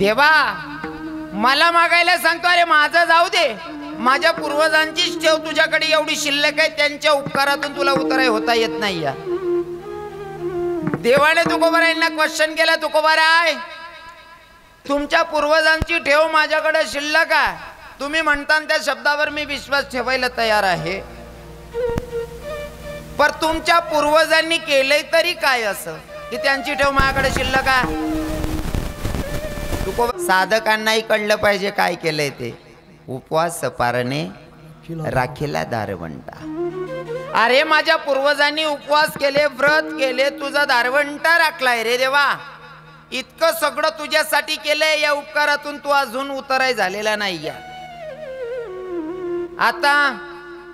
देवा मला मागायला सांगतो, अरे माझं जाऊ दे, माझ्या पूर्वजांचीच ठेव तुझ्याकडे एवढी शिल्लक आहे, त्यांच्या उपकारातून तुला उतराय होता येत नाही या. देवाने तुकोबारायांना क्वेश्चन केला, तुकोबाराय तुमच्या पूर्वजांची ठेव माझ्याकडे शिल्लक आहे, तुम्ही म्हणता त्या शब्दावर मी विश्वास ठेवायला तयार आहे, पर तुमच्या पूर्वजांनी केलंय तरी काय असं की त्यांची ठेव माझ्याकडे शिल्लक आहे. साधकांनाही कळलं पाहिजे काय केलंय ते. उपवास सपारणे राखीला दारवंटा. अरे माझ्या पूर्वजांनी उपवास केले, व्रत केले, तुझा दारवंटा राखलाय रे देवा. इतकं सगळं तुझ्यासाठी केलंय, या उपकारातून तू अजून उतराय झालेला नाही. आता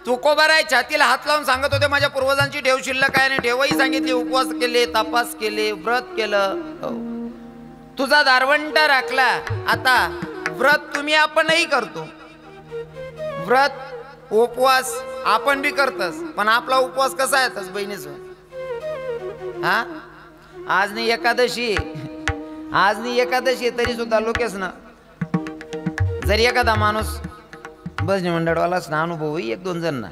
तुकोबाराय छातीला हात लावून सांगत होते माझ्या पूर्वजांची ठेव शिल्लक आहे, आणि ठेवही सांगितली, उपवास केले, तपास केले, व्रत केलं, तुझा दारवंटा राखला. आता व्रत तुम्ही आपणही करतो, व्रत उपवास आपण बी करतस, पण आपला उपवास कसा येतस बहिणीचा? हा आज नाही एकादशी, आज नाही एकादशी तरी सुद्धा लोकेस ना, जरी एखादा माणूस भजनी मंडळवालाच ना अनुभव एक दोन जण ना,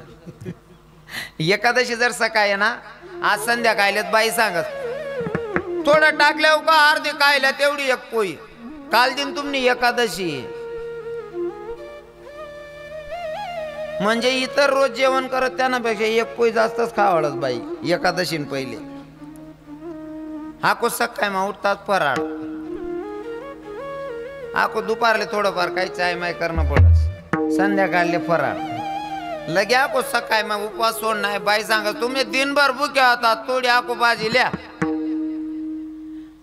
एकादशी जर सकाळी ना, आज संध्याकाळल्यात बाई सांगत थोडं टाकल्यावर का अर्धी कायला तेवढी एक पोई, काल दिन तुम्ही एकादशी. म्हणजे इतर रोज जेवण करत त्यानापेक्षा एक पोई जास्तच खावाळच बाई एकादशीन पहिले. हाको सकाळी मा उठतात फराळ, हाको दुपारले थोडंफार काही चाय माय करणं पडत, संध्याकाळले फराळ, लगे आको सकाळी मग उपवास सोड नाही. बाई सांगत तुम्ही दिनभर भुक्या होतात, थोडी आको भाजी ल्या.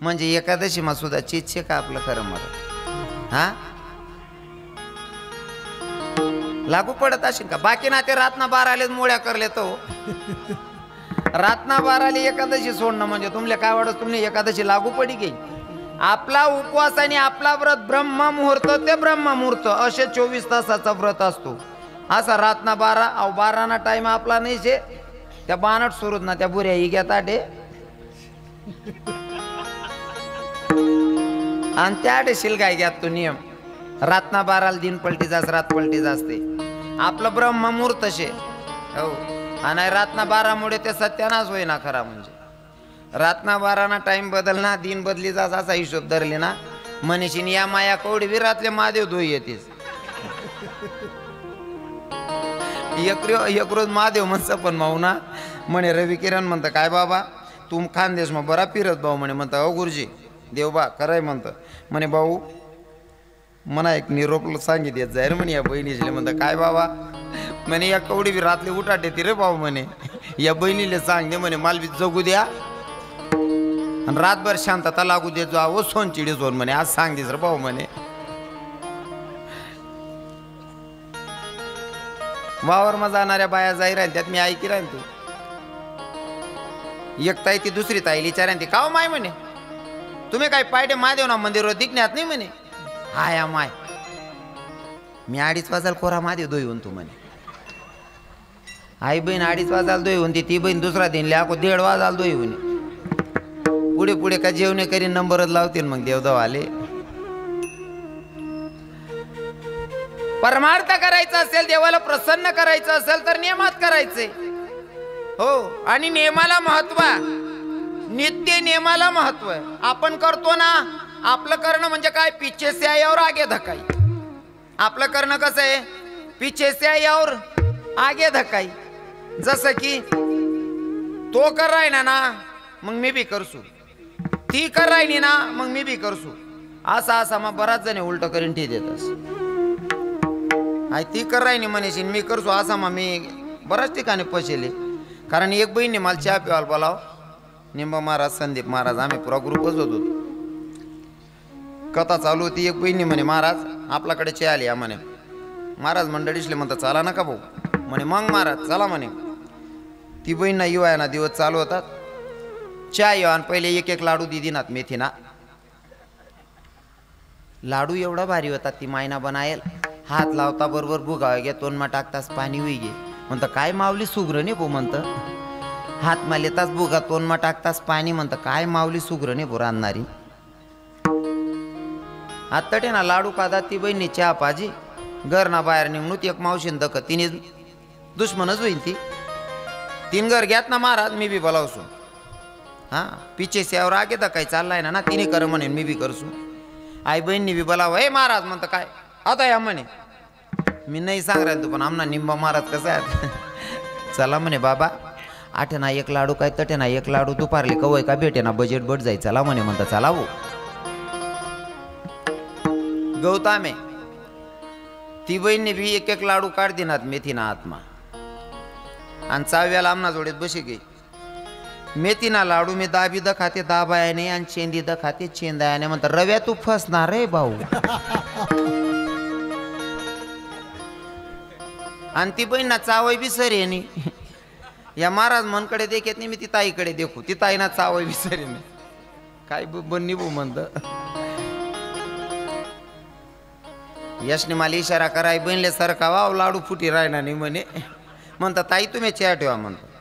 म्हणजे एकादशी मा सुद्धा चितशे का आपलं खरं मत हा लागू पडत असेल का? बाकी ना ते रातना बाराले मोळ्या करले तो रातना बाराले एकादशी सोडणं म्हणजे तुमले काय वाटत तुम्ही एकादशी लागू पडी गेली. आपला उपवास आणि आपला व्रत ब्रह्म मुहूर्त ते ब्रह्म मुहूर्त असे 24 तासाचा व्रत असतो. असा रातना 12 ना टाइम आपला नाही शे त्या बाणट सुरूत ना त्या बुऱ्या ही घेता डे आणि त्या डेशील काय घ्यात तो नियम रातना 12 दिन पलटी जास रात पलटी जास्ते आपलं ब्रह्म मुहूर्त शे हो. आणि रातना 12 मुळे ते सत्यानाश होईना खरा. म्हणजे रातना 12 ना टाइम बदलना दिन बदली जास असा हिशोब धरले ना मनीषीन या माया कवडी विरातले महादेव धोई येतेस. एक रोज महादेव म्हणतं पण माऊ ना म्हणे रवी किरण म्हणतं काय बाबा तुम खानदेश मग बरा फिरत भाऊ म्हणे. म्हणतं अहो गुरुजी देवबा खरंय म्हणतं. म्हणे भाऊ मना एक निरोप सांगित येत जाय रे म्हणे या बहिणीले. म्हणतं काय बाबा म्हणे या कवडी बी रातले उठाट येते रे भाऊ म्हणे या बहिणीले सांग दे म्हणे माल बी जगू द्या आणि रातभर शांतता लागू दे जो आहो सोनचिडी झोन म्हणे आज सांग दिस रे भाऊ म्हणे. वावर मा जाणाऱ्या बाया जाई राहील त्यात मी ऐकी राहील तू एक ताई ती दुसरी ताई विचारायन ती काव माय म्हणे तुम्ही काय पायटे महादेव ना मंदिर दिखण्यात नाही म्हणे. हाया माय मी 2:30 वाजाल कोरा महादेव दोई होऊन तू म्हणे. आई बहीण 2:30 वाजाल दोई होऊन ती बहीण दुसरा दिन लिहा 1:30 वाजाल दोई होणे. पुढे पुढे का जेवणे करी नंबरच लावतील मग देवदेव आले. परमार्थ करायचा असेल देवाला प्रसन्न करायचं असेल तर नियमात करायचे हो. आणि नियमाला महत्व नित्य नियमाला महत्व आहे. आपण करतो ना आपलं करणं म्हणजे काय पीछे से आए और आगे धकाई. आपलं करणं कसं आहे पीछे से आए और आगे धकाई. जसं की तो कर राहिना ना मग मी बी करसू ती कर राहिनी ना मग मी बी करसू असा असा मग बराच जण उलट करीन ठी देतस. आई ती कर राहिनी म्हणेशीन मी करसू असा मग मी बऱ्याच ठिकाणी पशेले. कारण एक बहिणी मला चहा पिवायला बोलाव निंबा महाराज संदीप महाराज आम्ही पुरा ग्रुपच होतो. कथा चालू होती एक बहिणी म्हणे महाराज आपल्याकडे चहा आली म्हणे. महाराज मंडळीसले म्हणतात चला नका भाऊ म्हणे. मग महाराज चला म्हणे. ती बहीण ना येऊ ना दिवस चालू होतात चहा येऊ आणि पहिले एक एक लाडू दिदीनात मेथीना. लाडू एवढा भारी होता ती मायना बनायल हात लावता बरोबर भुगा घे तोंडमा टाकतास पाणी होई गे. म्हणतं काय माऊली सुग्र ने भो म्हणतं. हात मा लेताच भुगा तोंडमा टाकतास पाणी म्हणतं काय माऊली सुग्र ने भो रांधणारी. आत्तटे ना लाडू कादा ती बहिणी चहा पाजी घर ना बाहेर निघणूत एक मावशीन दक तिने दुश्मनच होईन ती तीन घर घ्यात ना महाराज मी बी बोलावसू हां पिछे से और आगे तर काही चाललाय ना तिने कर म्हणेन मी बी करसू आई बहिणी बी बोलावं हे महाराज म्हणतं काय आता या म्हणे मी नाही सांग राहील तू पण आमना निंबा महाराज कसं आहे चला म्हणे बाबा आठे ना एक लाडू काय तटे ना एक लाडू दुपारले कवय का भेटे ना बजेट बट जाई चला म्हणे म्हणता चला हो गौतामे ती बहिणी बी एक एक लाडू काढ दिनात मेथीना आत्मा आणि चाव्याला आमना जोडीत बशी गई मेथीना लाडू मी दाबी द खाते दाबायाने आणि चेंदी द खाते चेंदायाने म्हणतात रव्या तू फसणार रे भाऊ आणि ती बहीण ना चावय बी सर येणे या महाराज मनकडे देखत नाही मी ती ताईकडे देखू ती ताई ना चावय बी सर येणे काय बन्नी बू म्हणत यशने मला इशारा कराय बहिणले सारखा वाव लाडू फुटी राहणार नाही म्हणे म्हणतात ताई तुम्ही चहा ठेवा म्हणतो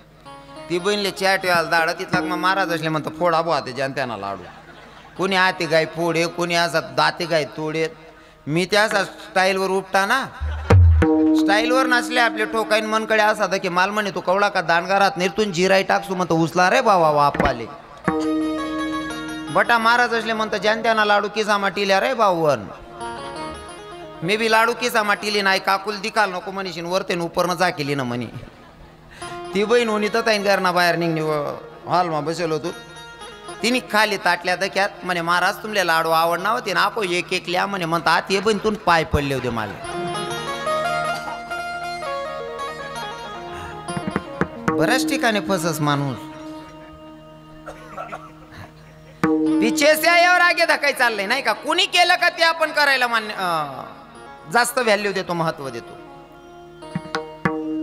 ती बहिणले चहा ठेवायला दाड तिथला मग महाराज असले म्हणतो फोडा बुवा ते जनत्याना लाडू कोणी आते गाय फोडे कोणी असा दाते गाय तोडे मी त्या असा स्टाईलवर उपटा ना स्टाईलवर नसले आपले ठोकाईन मनकडे असा की माल म्हणे तू कवळा का दांडगारात निर्तून जिराई टाकसू म्हणतो उचला रे बाबा वापाले बटा महाराज असले म्हणतो जनत्याना लाडू किसा माटिल्या रे बावन मी बी लाडू किसा माटिली नाही काकुल दिखाल नको म्हणशीन वरते उपरनं जा केली ना म्हणे ती बहीण होणी तर ताईन घरना बाहेर निघणे हॉलमा बसेल होतो तिने खाली ताटल्या दक्यात म्हणे महाराज तुमले लाडू आवडणार होते ना आपो एक एक लिया म्हणे म्हणता आत ये बहीण तून पाय पडले होते मला बऱ्याच ठिकाणी फसस माणूस पिछे से यावर आगे धकाई चाललंय नाही का कुणी केलं का ते आपण करायला मान्य जास्त व्हॅल्यू देतो महत्व देतो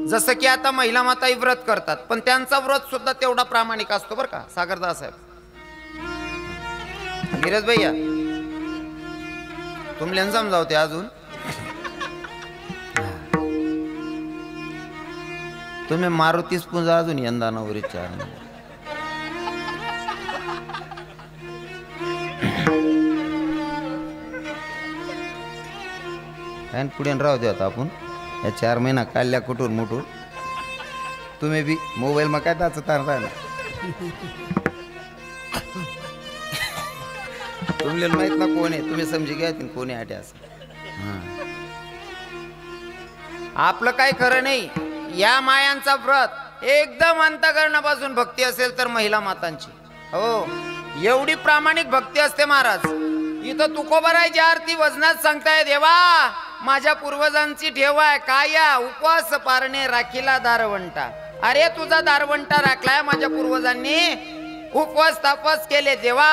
जसं की आता महिला माताही व्रत करतात पण त्यांचा व्रत सुद्धा तेवढा प्रामाणिक असतो बरं का सागरदास साहेब गिरज भैया तुमले समजावते अजून तुम्ही मारुतीस पुंजा अजून यंदा नवरी चार पुढे राहू दे आता आपण या 4 महिना काढल्या कुठून मुठून तुम्ही बी मोबाईल मग काय त्याच तारता ना तुमले माहित ना कोण आहे तुम्ही समजी घ्या कोणी आटे असं आपलं काय खरं नाही या मायांचा व्रत एकदम अंतःकरणापासून भक्ती असेल तर महिला मातांची हो एवढी प्रामाणिक भक्ती असते महाराज इथं तुकोबारायची आरती वजनात सांगताय देवा माझ्या पूर्वजांची ठेव आहे काय उपवास पारणे राखीला दारवंटा अरे तुझा दारवंटा राखलाय माझ्या पूर्वजांनी उपवास तापस केले देवा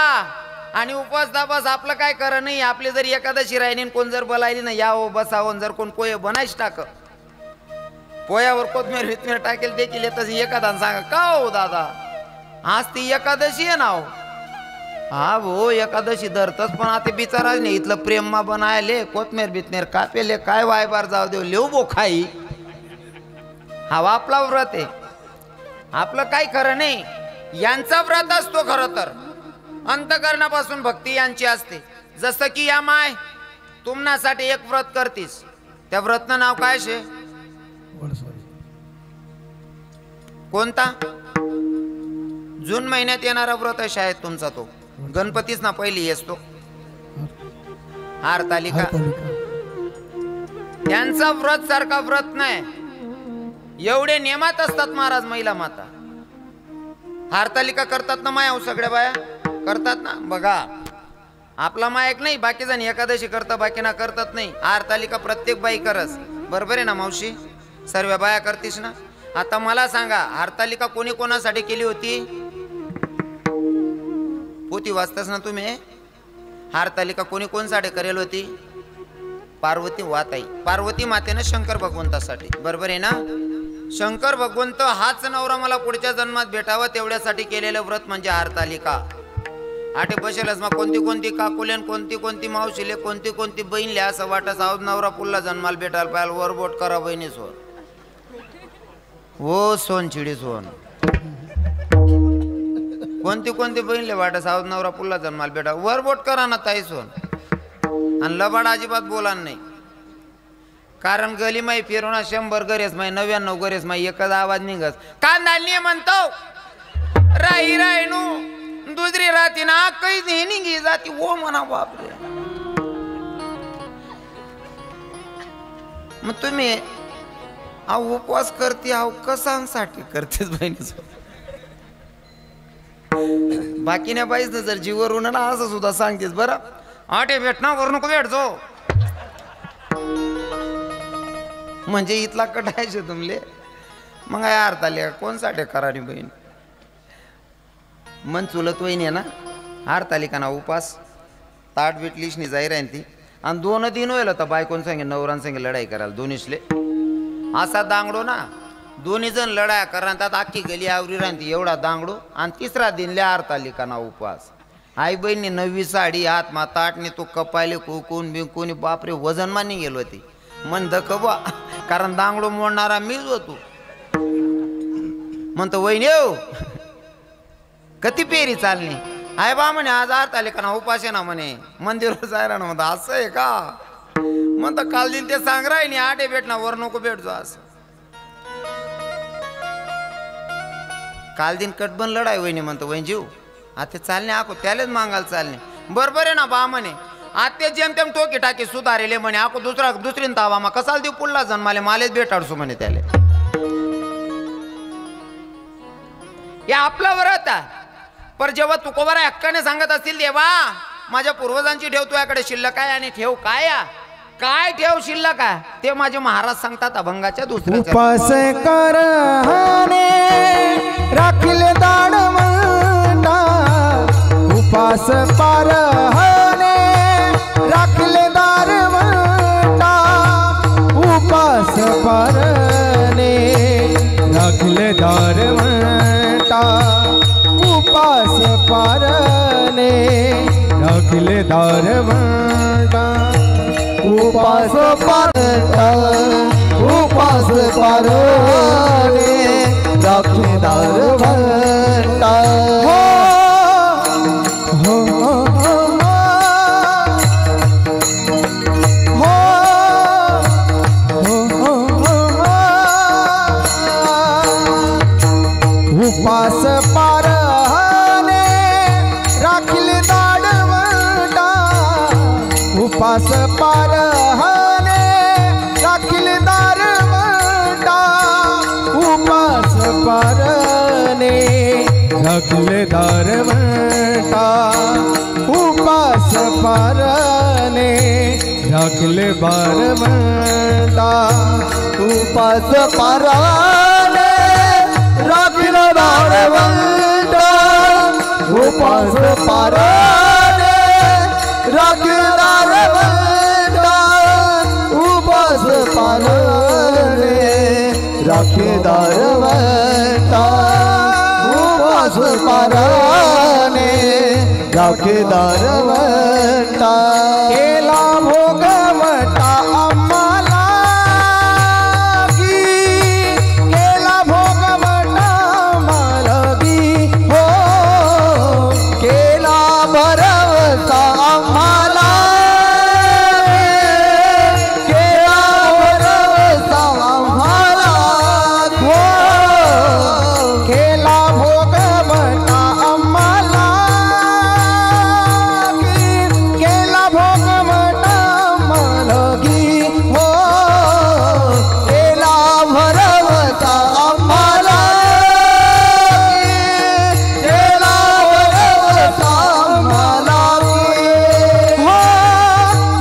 आणि उपवास तापस आपलं काय कर नाही आपली जर एकादशी राहिली कोण जर बोलायली ना यावं बसावं जर कोण पोहे बनायच टाक पोयावर कोथमीर विथमीर टाकेल देखील तशी एखादा सांगा का हो दादा आज ती एकादशी आहे ना हा भो एकादशी धरतच पण आता बिचाराच नाही इथलं प्रेम मा बनायले कोथमीर बिथमीर कापेले काय वायबार जाऊ देऊ लेऊ बो खाई हा आपला व्रत आहे आपलं काय खरं नाही यांचा व्रत असतो खरं तर अंतःकरणापासून भक्ती यांची असते जसं की या माय तुमनासाठी एक व्रत करतीस त्या व्रतनं नाव काय शे कोणता जून महिन्यात येणारा व्रत आहे शाळेत तुमचा तो गणपतीच ना पहिली असतो हरतालिका त्यांचा व्रत सारखा व्रत नाही एवढे नियमात असतात महाराज महिला माता हरतालिका करतात ना माया सगळ्या बाया करतात ना बघा आपला मायक नाही बाकी जण एकादशी करता बाकी ना करतात नाही हरतालिका प्रत्येक बाई करस बरोबर आहे ना मावशी सर्व बाया करतीस ना आता मला सांगा हरतालिका कोणी कोणासाठी केली होती पोती वाचतास ना तुम्ही हरतालिका कोणी कोणसाठी करेल होती पार्वती वाताई पार्वती मातेनं शंकर भगवंतासाठी बरोबर आहे ना शंकर भगवंत हाच नवरा मला पुढच्या जन्मात भेटावा तेवढ्यासाठी केलेलं व्रत म्हणजे हरतालिका आठे बसेलच मग कोणती कोणती काकुलेन कोणती कोणती मावशीले कोणती कोणती बहीणले असं वाटत आहोत नवरा पुल्ला जन्माला भेटायला पाहिजे वरबोट करा बहिणी सोन हो सोन चिडी सोन कोणती कोणती बहीणले वाटत आहोत नवरा पुल्ला जन्माला भेटा वरबोट करा ना ताई सोन आणि लबाड अजिबात बोला नाही, कारण गली माई फिरवणार 100 गरेस माई 99 गरेस माई एकच आवाज निघस. कांदाली म्हणतो राही राहीनू दुसरी राहती ना काही नाही निघी जाती ओ म्हणा बापरे. मग तुम्ही उपवास करते कसांसाठी करतेस बहिणीच. बाकी नाही पाहिजे जर जीवरून ना असं सुद्धा सांगतेस बरं. आटे भेट ना वरू नको भेटतो म्हणजे इथला कटायचे तुमले. मग काय अर्थ आले कोणसाठी करानी बहीण मन चुलत वहिनी आहे ना हरतालिका ना उपास ताट भेटलीच नाही जाई राहीन ती. आणि 2 दिन होईल तर बायकोन सांगे नवरान सांगे लढाई करायला दोन्हीसले असा दांगडो ना. 2 जण लढाया करा त्यात अख्खी गली आवरी राहते एवढा दांगडो. आणि 3रा दिन हरतालिका ना उपास. आई बहिणी 9वी साडी हात मा ताटने तो कपायले कोण बिंकोनी बापरे वजन मानी गेलो ती मन दखबा कारण दांगडो मोडणारा मीच होतो. म्हणतो वहिनी हो कती पेरी चालली आहे बा म्हणे आज हरतालिका ना उपास आहे ना म्हणे मंदिरावर जायला ना म्हणतो असं आहे का म्हणतो काल दिन ते सांग राही नाही आटे भेट ना वर नको भेटतो असं. काल दिन कटबन लढाई वहिनी म्हणतो वहिनी जीव आता चालणे आको त्यालाच मागायला चालणे बरोबर आहे ना बा म्हणे आते जेमतेम टोकी टाकी सुधारेले म्हणे आको दुसरीन तावा मा कसाल देऊ पुढला जन्माले मालेच भेटाडसो म्हणे त्याले. या आपला व्रत पर जेव्हा तुकोबारा हक्काने सांगत असतील देवा माझ्या पूर्वजांची ठेव तुझ्याकडे शिल्लक आहे आणि ठेव काय ठेव शिल्लक आहे ते माझे महाराज सांगतात अभंगाच्या दुसऱ्या. उपास कर राखिले दाड म्हणता उपास पार राखिले दार म्हणता उपास पारने राखिले दार म्हणता उपास पारने राखिले दार म्हणता उपास पारता उपास पारने राखिले दार म्हणता. उपास पारने राखिले दाड म्हणता उपास पारने राखिले दार म्हणता उपास पारने राखिले दार म्हणता उपास पारने राखिले बार म्हणता उपास पारने राखिले दार म्हणता उपास पारने राखिले दार म्हणता उपास पारने राखिले दार म्हणता उपास पारने राखिले दार म्हणता. केला भोगवटा आम्हाला केला भोगवटा आम्हाला हो केला भरवसा आम्हाला केला भरवसा आम्हाला हो केला भोगवटा आम्हाला केला भोगवटा आम्हाला हो केला भरवसा आम्हाला केला भरवसा आम्हाला हो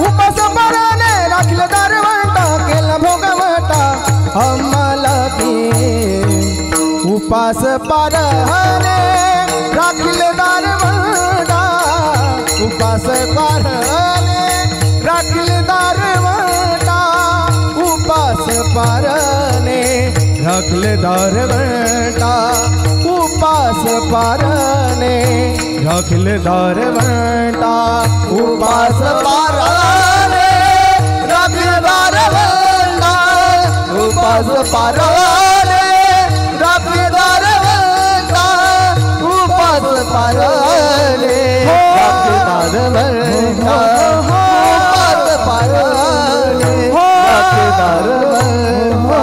उपास पारने राखिले दार म्हणता केला भोगवटा आम्हाला उपास पारने राखिले दार म्हणता उपास पारने राखिले दार म्हणता उपास पारने राखिले दार म्हणता उपास पारने राखिले दार म्हणता उपास पारने राखिले दार म्हणता उपास पारने राखिले दार म्हणता उपास पारने राखिले दार म्हणता उपास राखले दारवंटा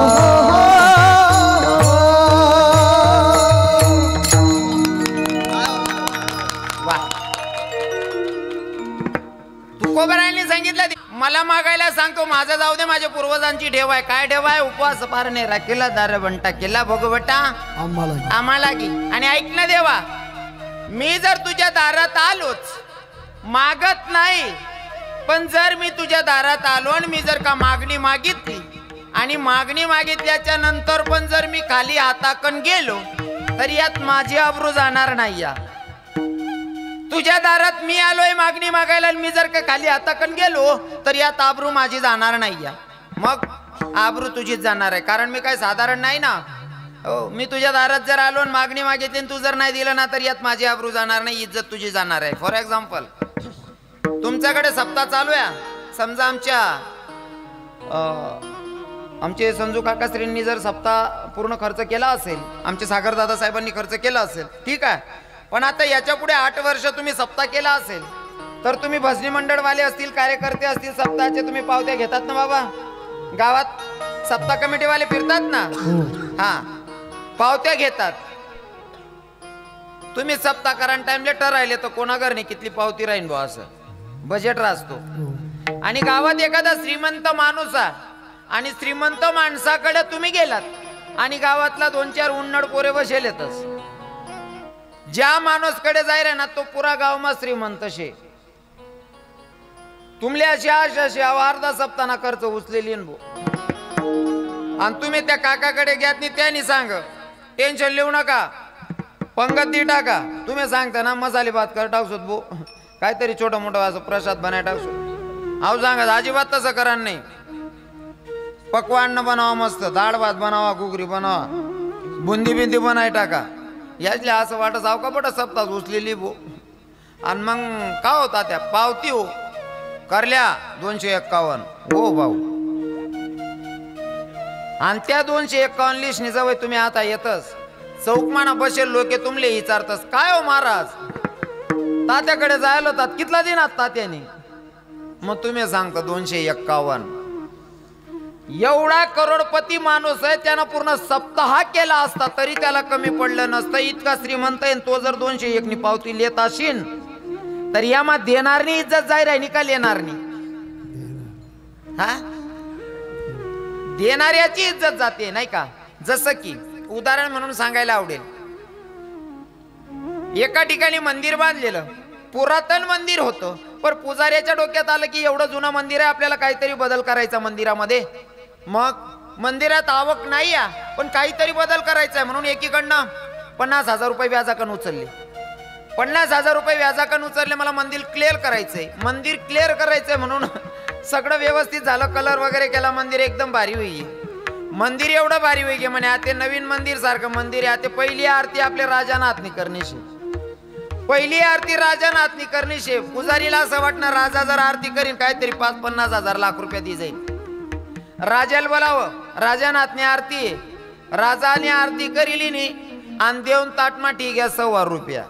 तुकोबरायांनी सांगितलं मला मागायला सांगतो माझं जाऊ दे माझ्या पूर्वजांची ठेव आहे काय ठेव आहे उपवास पारणे राखीला दारवंटा केला भोगवटा आम्हाला की आणि ऐक ना देवा मी जर तुझ्या दारात आलोच मागत नाही पण जर मी तुझ्या दारात आलो आणि मी जर का मागणी मागितली आणि मागणी मागितल्याच्या नंतर पण जर मी खाली हाताकन गेलो तर यात माझी आबरू जाणार नाही या तुझ्या दारात मी आलोय मागणी मागायला मी जर का खाली हाताकन गेलो तर यात आबरू माझी जाणार नाही या मग आबरू तुझीच जाणार आहे कारण मी काय साधारण नाही ना हो मी तुझ्या दारात जर आलो आणि मागणी मागितली तू जर नाही दिलं ना तर यात माझी आबरू जाणार नाही इज्जत तुझी जाणार आहे फॉर एक्झाम्पल तुमच्याकडे सप्ताह चालू आहे समजा आमचे संजू काकाश्रींनी जर सप्ताह पूर्ण खर्च केला असेल आमचे सागर दादा साहेबांनी खर्च केला असेल ठीक आहे पण आता याच्या पुढे 8 वर्ष तुम्ही सप्ताह केला असेल तर तुम्ही भजनी मंडळवाले असतील कार्यकर्ते असतील सप्ताहाचे तुम्ही पावत्या घेतात ना बाबा गावात सप्ताह कमिटीवाले फिरतात ना हा पावत्या घेतात तुम्ही सप्ताह करा टाइम लेटर राहिले तर कोणागर नाही कितली पावती राहीन बा असं बजेट राहतो आणि गावात एखादा श्रीमंत माणूस आहे आणि श्रीमंत माणसाकडे तुम्ही गेलात आणि गावातला 2-4 उन्नड पोरे बसेल येतच ज्या माणूसकडे जाईल ना तो पुरा गाव मा श्रीमंत शे तुमले अशी अर्धा सप्ताना खर्च उचलेली भो आणि तुम्ही त्या काकाकडे घ्यात नाही त्यांनी सांग टेन्शन लिहू नका पंगत दी टाका तुम्ही सांगता ना मसाले भात कर टाकसोत भो काहीतरी छोटं मोठं असं प्रसाद बनाय टाकसो अहो सांगा अजिबात तसं करा नाही पकवान बनावा मस्त डाळ भात बनावा घुगरी बनावा बुंदी बिंदी बनाय टाका याचले असं वाटत आव का बट सप्ताह उचलेली भो आणि मग का होता त्या पावती हो करल्या 251 हो भाऊ आणि त्या 251 लिस्टनी जवळ तुम्ही आता येतच चौकमाना बसेल लोके तुमले विचारतस काय हो महाराज तात्याकडे जायला होतात कितला दिनात तात्याने मग तुम्ही सांगता 251 एवढा करोडपती माणूस आहे त्यानं पूर्ण सप्ताह केला असता तरी त्याला कमी पडलं नसतं इतका श्रीमंत आहे तो जर 201 नी पावती लेत असेल तर यामा देणार नाही इज्जत जाहीर आहे का लेणार नाही हा देणाऱ्याची इज्जत जाते नाही का जसं की उदाहरण म्हणून सांगायला आवडेल एका ठिकाणी मंदिर बांधलेलं पुरातन मंदिर होतं पण पुजाऱ्याच्या डोक्यात आलं की एवढं जुनं मंदिर आहे आपल्याला काहीतरी बदल करायचा मंदिरामध्ये मग मंदिरात आवक नाही आहे पण काहीतरी बदल करायचा आहे म्हणून एकीकडनं 50,000 रुपये व्याजाकन उचलले 50,000 रुपये व्याजाकन उचलले मला मंदिर क्लिअर करायचंय मंदिर क्लिअर करायचंय म्हणून सगळं व्यवस्थित झालं कलर वगैरे केला मंदिर एकदम भारी होई मंदिर एवढं भारी होई म्हणे आता नवीन मंदिर सारखं मंदिर आहे आता पहिली आरती आपल्या राजाना हातनी करण्याशी पहिली आरती राजाना हातनी करण्याशी पुजारीला असं वाटणार राजा जर आरती करीन काहीतरी 50-50 लाख रुपये दी जाईल राजाला बोलावं राजाना हातनी आरती राजाने आरती करीली नी आणि देऊन ताटमा ठीक आहे 1.25 रुपया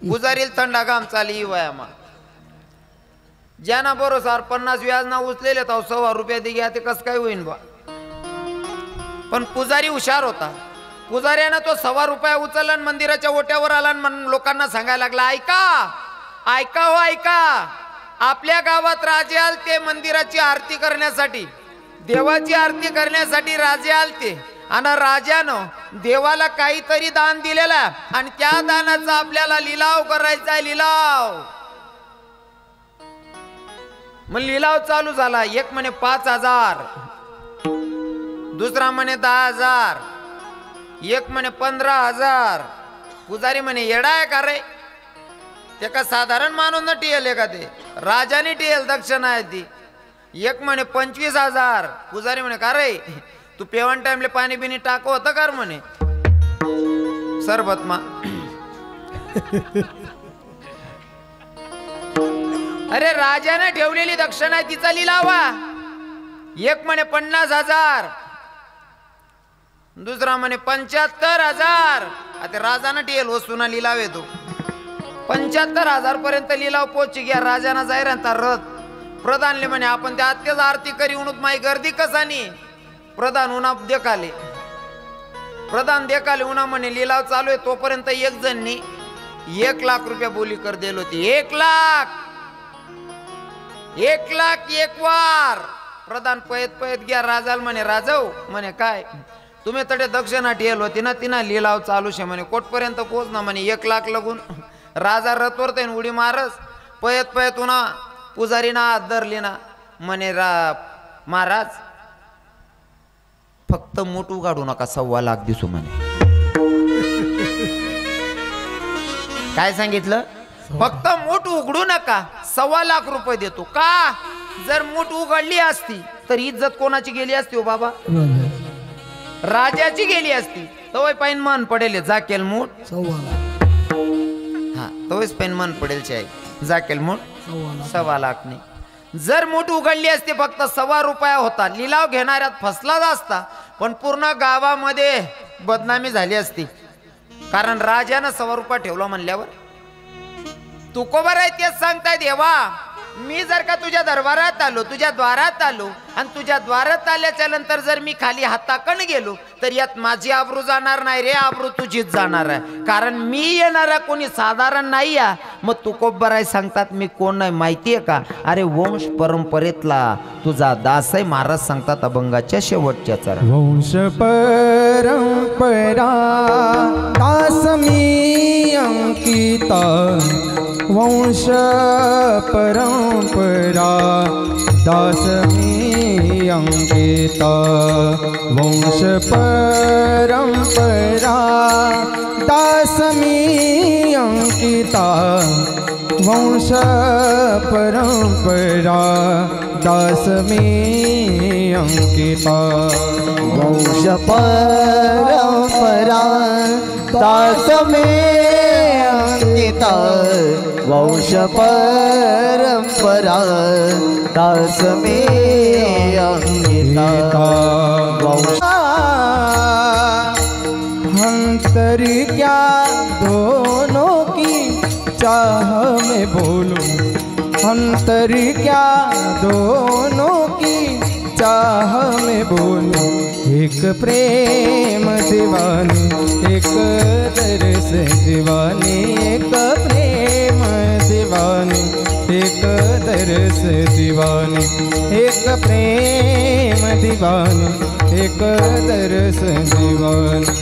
पुजारीला थंडा घाम चाली वयामा ज्यांना बरोबर 50 व्याज ना उचलेले तर 1.25 रुपया दे घ्या ते कसं काय होईन बा पण पुजारी हुशार होता पुजाऱ्यानं तो 1.25 रुपया उचलला मंदिराच्या ओट्यावर आला म्हणून लोकांना सांगायला लागला ऐका ऐका हो ऐका आपल्या गावात राजे आलते मंदिराची आरती करण्यासाठी देवाची आरती करण्यासाठी राजे आलते आणि राजानं देवाला काहीतरी दान दिलेला आणि त्या दानाचा आपल्याला लिलाव करायचा आहे लिलाव मग लिलाव चालू झाला एक म्हणे 5,000 दुसरा म्हणे 10,000 एक म्हणे 15,000 पुजारी म्हणे येडा आहे का रे ते का साधारण माणूस न टिएल का ते राजाने टिएल दक्षिणा आहे ती एक म्हणे 25,000 पुजारी म्हणे का रे तू पेवण टाइमले पाणी बिनी टाको होतं कर म्हणे सरबत मा अरे राजाने ठेवलेली दक्षिणा आहे तिचा लिलावा एक म्हणे 50,000 दुसरा म्हणे 75,000 आता राजानं टिएल वस्तूना लिलाव येतो 75,000 पर्यंत लिलाव पोहोची गया राजाना जाहीर रथ प्रधानले म्हणे आपण त्या आत्याच आरती करी उन्हत माई गर्दी कसानी प्रधान उन्हा देखाले प्रधान देखाले उन्हा म्हणे लिलाव चालू आहे तोपर्यंत एक जणनी 1 लाख रुपया बोली कर दिली होती 1 लाख 1 वार प्रधान पयत घ्या राजाल म्हणे राजाऊ म्हणे काय तुम्ही तडे दक्षिणा ठेल होती ना तिना लिलाव चालू शे म्हणे कोटपर्यंत पोहोच ना म्हणे 1 लाख लागून राजा रथवर ते उडी मारस पयत उन्हा पुजारी ना हात धरली ना म्हणे महाराज फक्त मूठ उघाडू नका 1.25 लाख दिसू म्हणे काय सांगितलं फक्त मूठ उघडू नका 1.25 लाख रुपये देतो का जर मूठ उघडली असती तर इज्जत कोणाची गेली असती हो बाबा राजाची गेली असती तवय पाइन मन पडेल जाकेल मूठ 1.25 हा तवयच पाइन मन पडेल जाकेल मूठ 1.25 लाख नाही जर मूठ उघडली असती फक्त 1.25 रुपया होता लिलाव घेणाऱ्यात फसलाच असता पण पूर्ण गावामध्ये बदनामी झाली असती कारण राजानं 1.25 रुपया ठेवला म्हणल्यावर तू कोबर आहे तेच सांगताय देवा मी जर का तुझ्या दरबारात आलो तुझ्या द्वारात आलो आणि तुझ्या द्वारात आल्याच्या नंतर जर मी खाली हाताकन गेलो तर यात माझी आबरू जाणार नाही रे आबरू तुझीच जाणार आहे कारण मी येणारा कोणी साधारण नाही या मग तू कोबर आहे सांगतात मी कोण नाही माहितीये का अरे वंश परंपरेतला तुझा दास आहे महाराज सांगतात अभंगाच्या शेवटच्या चरण वंश परंपरा दास मी अंकिता वंश परंपरा दास मी अंकिता वंश परंपरा दास मी अंकिता वंश परंपरा दास मी अंकिता वंश परंपरा दास में अंकिता वंश परंपरा दास में अंकिता वंश अंतर क्या दोनों की चाह में बोलूं अंतर क्या दोनों की चाह में बोलूं एक प्रेम दीवानी एक तरस दीवानी एक प्रेम दीवानी एक तरस दीवानी एक प्रेम दीवानी एक तरस दीवानी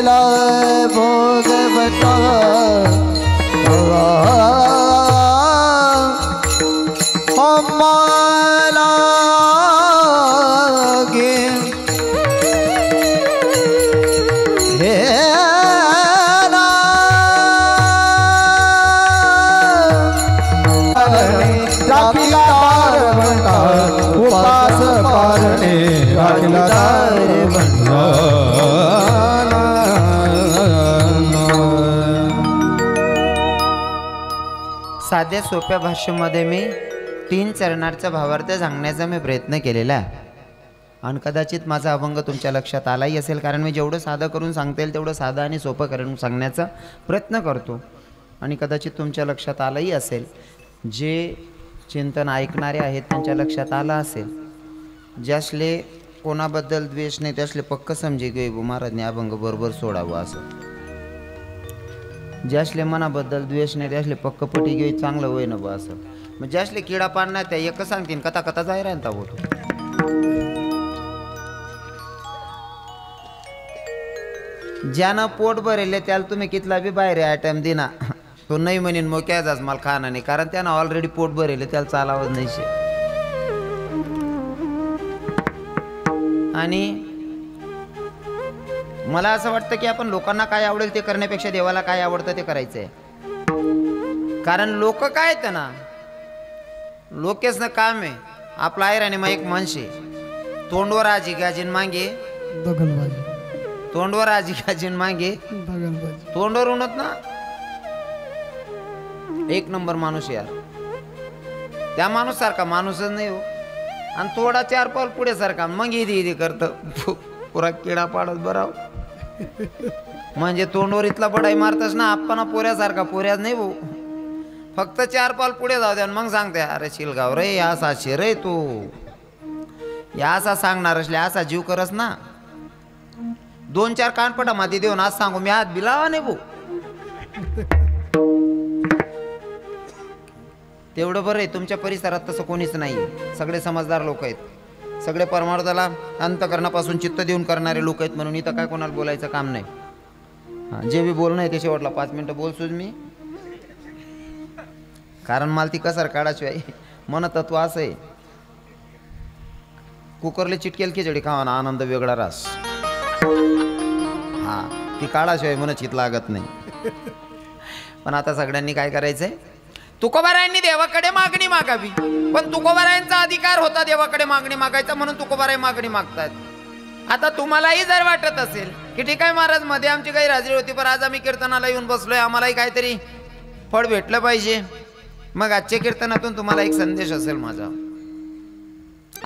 केला भोगवता आम्हाला गे राखीला दार म्हणता उपास पारणे राखीला दार साध्या सोप्या भाषेमध्ये मी 3 चरणार्थ भावार्थ सांगण्याचा मी प्रयत्न केलेला आहे आणि कदाचित माझा अभंग तुमच्या लक्षात आलाही असेल, कारण मी जेवढं साधं करून सांगता येईल तेवढं साधं आणि सोपं करून सांगण्याचा प्रयत्न करतो आणि कदाचित तुमच्या लक्षात आलंही असेल. जे चिंतन ऐकणारे आहेत त्यांच्या लक्षात आलं असेल. ज्यासले कोणाबद्दल द्वेष नाही त्यासले पक्क समजे की महाराजने अभंग बरोबर सोडावं असं. ज्यासले मनाबद्दल द्वेष नाही त्यासले पक्क पटी घेऊ चांगलं होय न बा असं. मग ज्यासले किडा पाडणार त्या एकच सांगतील कथा कथा जाय राहता होतो. ज्यानं पोट भरेले त्याला तुम्ही कितला बी बाहेर आयटम देना तो नाही म्हणेन मग काय जास मला खाना नाही, कारण त्यानं ऑलरेडी पोट भरेले त्याला चालावंच नाही शे. आणि मला असं वाटतं की आपण लोकांना काय आवडेल ते करण्यापेक्षा देवाला काय आवडतं ते करायचंय. कारण लोक काय आहेत ना, लोकेच ना काम आहे आपला आहे मग एक माणसे तोंडवर आजी गाजीन मागे दगलबाजी तोंडवर आजी गाजीन मागे दगलबाजी तोंडवर उन्हत ना एक नंबर माणूस यार. त्या माणूस सारखा माणूसच नाही हो. आणि थोडा 4 पाऊल पुढे सारखा मग इदी करत पुरा किडा पाडत बराव. म्हणजे तोंडवर इथला बडाई मारतस ना आपण पोऱ्यासारखा पोऱ्याच नाही भाऊ. फक्त 4 पाऊल पुढे जाऊ द्या मग सांगते अरे शिलगाव रे या असा शे रे तू या असा सांगणार असले असा जीव करस ना. 2-4 कानपटा माती देऊन आज सांगू मी हात बिलावा नाही भाऊ. तेवढं बरं आहे तुमच्या परिसरात तसं कोणीच नाही. सगळे समजदार लोक आहेत. सगळे परमार्थाला अंतकरणापासून चित्त देऊन करणारे लोक आहेत. म्हणून इथं काय कोणाला बोलायचं काम नाही. हां जे बी बोलणं आहे ते शेवटला 5 मिनटं बोलसूच मी. कारण मला ती कसर काढाशिवाय मन तत्व असं आहे कुकरले चिटकेल खिचडी खावाना आनंद वेगळा रास. हां ती काढाशिवाय मन चित लागत नाही. पण आता सगळ्यांनी काय करायचंय तुकोबारायांनी देवाकडे मागणी मागावी. पण तुकोबारायांचा अधिकार होता देवाकडे मागणी मागायचा म्हणून तुकोबाराय मागणी मागतात. आता तुम्हालाही जर वाटत असेल की ठीक आहे महाराज मध्ये आमची काही हाजरी होती पण आज आम्ही कीर्तनाला येऊन बसलोय आम्हालाही काहीतरी फळ भेटलं पाहिजे. मग आजच्या कीर्तनातून तुम्हाला एक संदेश असेल माझा.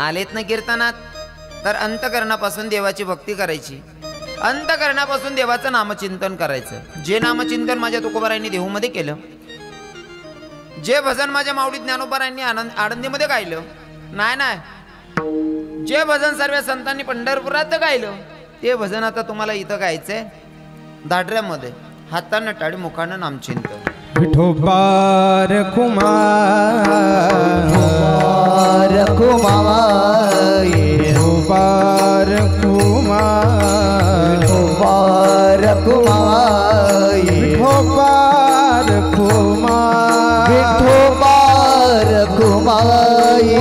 आलेत ना कीर्तनात तर अंतकरणापासून देवाची भक्ती करायची. अंतकरणापासून देवाचं नामचिंतन करायचं. जे नामचिंतन माझ्या तुकोबारायांनी देहूमध्ये केलं, जे भजन माझ्या मावडी ज्ञानोबारायांनी आळंदीमध्ये गायलं नाही जे भजन सर्व संतांनी पंढरपुरात गायलं ते भजन आता तुम्हाला इथं गायचंय दादऱ्यामध्ये. हातानं टाळी मुखानं नामचिंतन. विठोबार कुमार कुमार विठोबार कुमार कुमार कुमार विठोबार कुमार विठोबार कुमार विठोबार कुमार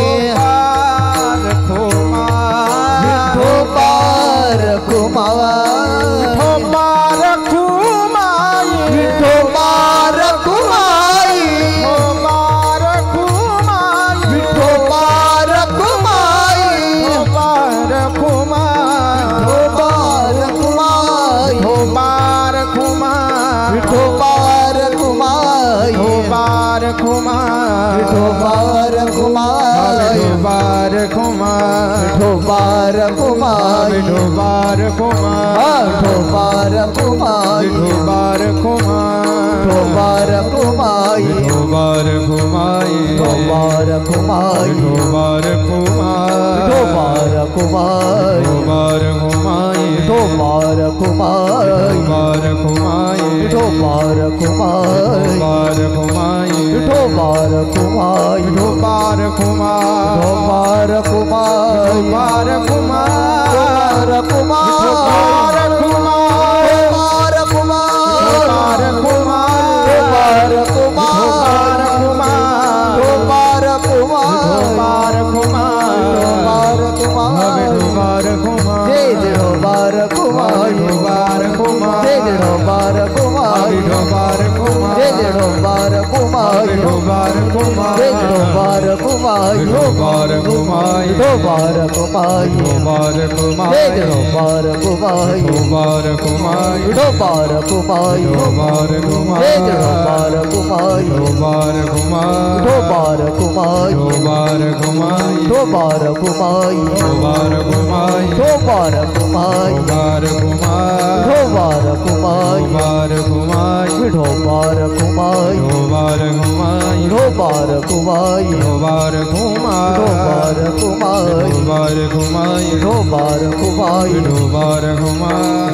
कुमार विठोबार कुमार विठोबार कुमार विठोबार कुमार विठोबार कुमार विठोबार कुमार विठोबार कुमार विठोबार कुमार विठोबार कुमार विठोबार कुमार विठोबार कुमार विठोबार कुमार विठोबार कुमार विठोबार कुमार विठोबार कुमार विठोबार कुमार विठोबार कुमार विठोबार कुमार विठोबार कुमार विठोबार घुमाई बार घुमाए विठोबार घुमाई बार घुमाए विठोबार घुमाई बार घुमाए विठोबार घुमाई बार घुमाए विठोबार घुमाई बार घुमाए विठोबार घुमाई बार घुमाए विठोबार बार घुमाई घुमाए विठोबार घुमाई बार घुमाए विठोबार घुमाई बार घुमाए जय विठोबार घुमाई बार घुमाए जय विठोबार घुमाई बार घुमाए जय विठोबार घुमाई बार घुमाए जय विठोबार घुमाई बार घुमाए विठोबार घुमाई बार जय घुमाए विठोबार घुमाई बार घुमाए विठोबार घुमाई बार जय घुमाए विठोबार घुमाई बार घुमाए विठोबार घुमाई बार घुमाए विठोबार घुमाई बार घुमाए विठोबार घुमाई बार घुमाए विठोबार घुमाई बार घुमाए विठोबार घुमाई बार घुमाए विठोबार घुमाई बार घुमाए विठोबार घुमाई बार घुमाए विठोबार घुमाई बार घुमाए